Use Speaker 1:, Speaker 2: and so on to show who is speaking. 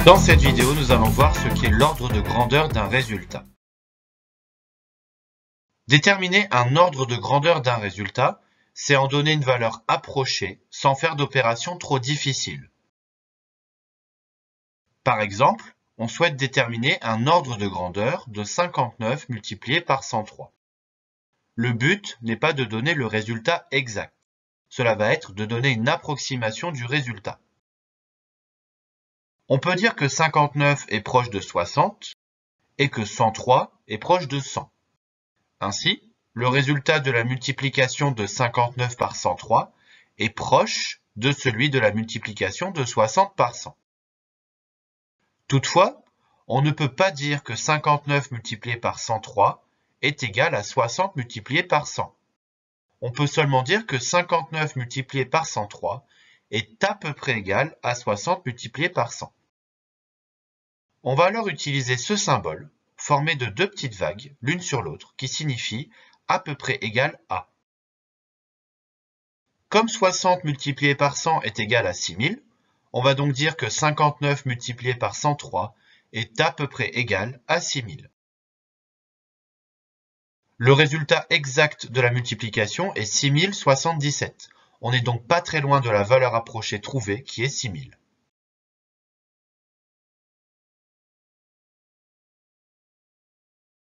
Speaker 1: Dans cette vidéo, nous allons voir ce qu'est l'ordre de grandeur d'un résultat. Déterminer un ordre de grandeur d'un résultat, c'est en donner une valeur approchée sans faire d'opération trop difficile. Par exemple, on souhaite déterminer un ordre de grandeur de 59 multiplié par 103. Le but n'est pas de donner le résultat exact. Cela va être de donner une approximation du résultat. On peut dire que 59 est proche de 60 et que 103 est proche de 100. Ainsi, le résultat de la multiplication de 59 par 103 est proche de celui de la multiplication de 60 par 100. Toutefois, on ne peut pas dire que 59 multiplié par 103 est égal à 60 multiplié par 100. On peut seulement dire que 59 multiplié par 103 est à peu près égal à 60 multiplié par 100. On va alors utiliser ce symbole, formé de deux petites vagues, l'une sur l'autre, qui signifie à peu près égal à. Comme 60 multiplié par 100 est égal à 6000, on va donc dire que 59 multiplié par 103 est à peu près égal à 6000. Le résultat exact de la multiplication est 6077. On n'est donc pas très loin de la valeur approchée trouvée qui est 6000.